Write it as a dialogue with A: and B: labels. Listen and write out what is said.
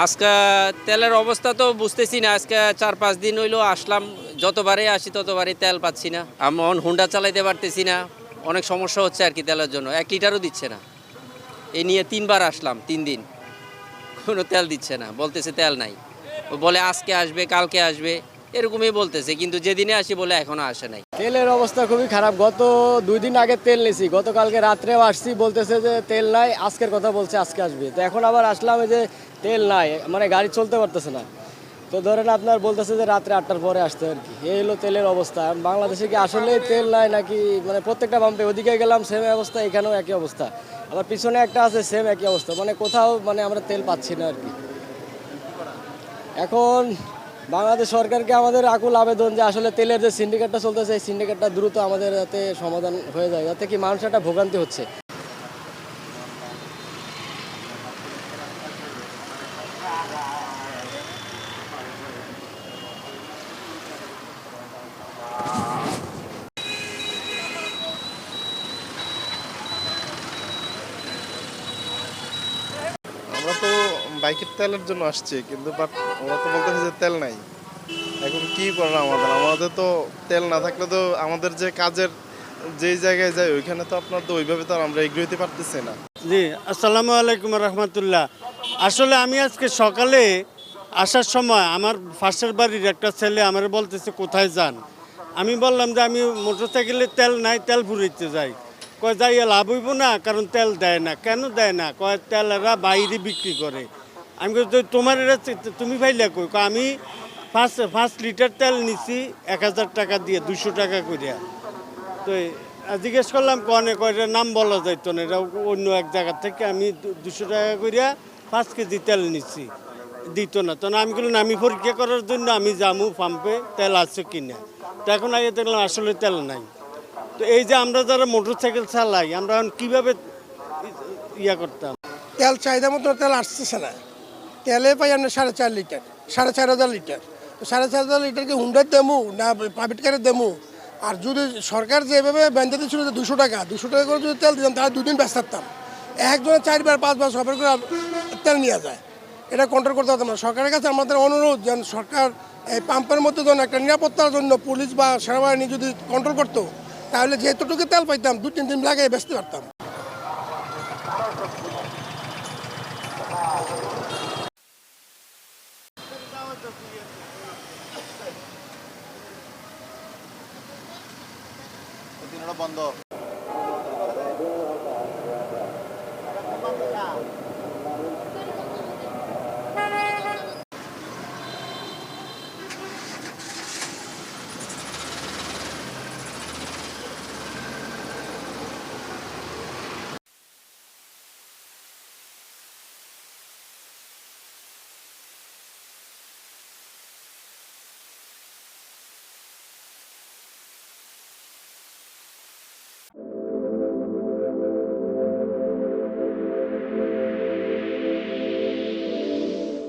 A: আজকে তেলের অবস্থা তো বুঝতেছি না। আজকে 4-5 দিন হইলো আসলাম, যতবারই আসি ততবারই তেল পাচ্ছি না। আমি হুন্ডা চালাইতে পারতেছি না, অনেক সমস্যা হচ্ছে আর কি তেলের জন্য। 1 লিটারও দিচ্ছে না। এই নিয়ে 3বার আসলাম, 3 দিন কোনো তেল দিচ্ছে না, বলতেছে তেল নাই। ও বলে আজকে আসবে, কালকে আসবে, এরকমই বলতেছে, কিন্তু যেদিনে আসি বলে এখনো আসে নাই।
B: তেলের অবস্থা খুবই খারাপ। গত 2 দিন আগে তেল নিয়েছি, গতকালকে রাত্রেও আসছি, বলতেছে যে তেল নাই, আজকের কথা বলছে আজকে আসবে। তো এখন আবার আসলাম, এই যে তেল নাই, মানে গাড়ি চলতে পারতেছে না। তো ধরেন আপনার বলতেছে যে রাত্রে 8টার পরে আসতে আর কি। এই হলো তেলের অবস্থা। বাংলাদেশে কি আসলেই তেল নাই নাকি? মানে প্রত্যেকটা পাম্পে, ওদিকে গেলাম সেম অবস্থা, এখানেও একই অবস্থা, আবার পিছনে একটা আছে সেম একই অবস্থা। মানে কোথাও মানে আমরা তেল পাচ্ছি না আর কি। এখন বাংলাদেশ সরকারকে আমাদের আকুল আবেদন যে আসলে তেলের যে সিন্ডিকেটটা চলতেছে, এই সিন্ডিকেটটা দ্রুত আমাদের যাতে সমাধান হয়ে যায়, যাতে কি মানুষ একটা ভোগান্তি হচ্ছে।
C: আমরা তো বাইকের তেলের জন্য আসছি, কিন্তু বাট ওরা তো বলতেছে যে তেল নাই। এখন কি করার আমাদের তো তেল না থাকলে তো আমাদের যে কাজের যেই জায়গায় যাই ওইখানে তো আপনার তো ওইভাবে তো আর আমরা এগোতে পারতেছি না।
D: জি, আসসালামু আলাইকুম রহমতুল্লাহ। আসলে আমি আজকে সকালে আসার সময় আমার পাশের বাড়ির একটা ছেলে আমার বলতেছে কোথায় যান। আমি বললাম যে আমি মোটরসাইকেলে তেল নাই, তেল ভরিতে যাই। কয় যাইয়া লাভ হইব না, কারণ তেল দেয় না। কেন দেয় না? কয় তেল এরা বাইরে বিক্রি করে। আমি কই তো তোমার এরা তুমি ভাইলা কই? কয় আমি 5 লিটার তেল নিছি 1000 টাকা দিয়ে, 200 টাকা করিয়া। তো জিজ্ঞেস করলাম কনে, কয়টার নাম বলা যাইতো না, এটা অন্য এক জায়গা থেকে আমি 200 টাকা করিয়া 5 কেজি তেল নিচ্ছি, দিত না। তখন আমি বললাম আমি পরীক্ষা করার জন্য আমি যামু পাম্পে তেল আছে কিনা। তো এখন আগে দেখলাম আসলে তেল নাই। তো এই যে আমরা যারা মোটর সাইকেল চালাই, আমরা এখন কীভাবে ইয়া করতাম?
E: তেল চাহিদা মতো তেল আসতেছে না। তেলে পাই আমরা 4.5 লিটার, 4,500 লিটার। তো 4,500 লিটারকে হুন্ডার দেবো না প্রাইভেট কারের দেবো? আর যদি সরকার যেভাবে বেঁধে দিচ্ছিল যে 200 টাকা করে যদি তেল দিতাম, তাহলে 2 দিন ব্যস্ত থাকতাম। একজনের 4-5 বার সফর করে তেল নিয়ে যায়। এটা কন্ট্রোল করতে পারতাম না। সরকারের কাছে আমাদের অনুরোধ, যেন সরকার এই পাম্পের মধ্যে যেন একটা নিরাপত্তার জন্য পুলিশ বা সেনাবাহিনী যদি কন্ট্রোল করতো, তাহলে যেহেতুটুকু তেল পাইতাম 2-3 দিন লাগে ব্যস্ত পারতাম।
C: বন্ধ।